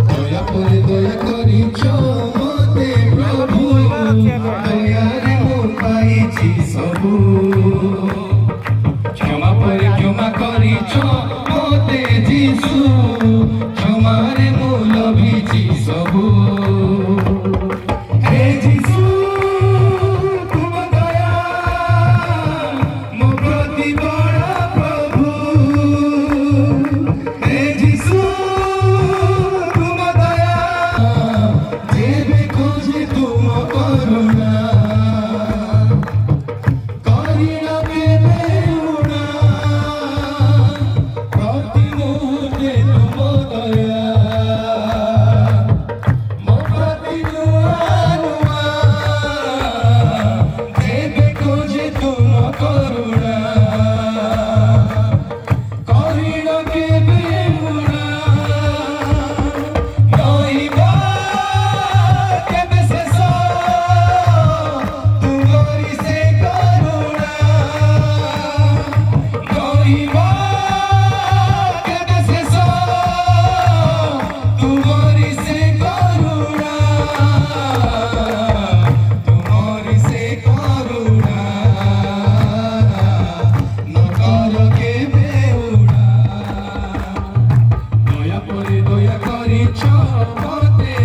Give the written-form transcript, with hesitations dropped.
দয়া করে দয়া করিছ মতে প্রভু, দয়ারে মু পাইছি সবু। ক্ষমা করে ক্ষমা করিছ মতে যিশু, ক্ষমারে মু লভিছি সবু। হে যিশু তুম দয়া ମୋ ପ୍ରତି ବଡ଼ ପ୍ରଭୁ। ହେ ଯୀଶୁ ତୁମ ଦୟା, ଯେବେ ଖୋଜେ ତୁମ କରୁଣା, କରିଣ କେବେ ଋଣା, ପ୍ରତି ମୁହୂର୍ତ୍ତେ ତୁମ ଦୟା ମୋ ପ୍ରତି ନୂଆ ନୂଆ, ଯେବେ ଖୋଜେ ତୁମ କରୁଣା, କରିଣ କେବେ ଋଣା, ନଇବା କେବେ ଶେଷ ତୁମରି ସେ କରୁଣା, ନଇବା କେବେ ଶେଷ ତୁମରି ସେ କରୁଣା, ତୁମରି ସେ କରୁଣା ନ କର କେବେ ଉଡ଼ା। ଦୟା ପରେ ଦୟା କରିଛ ମତେ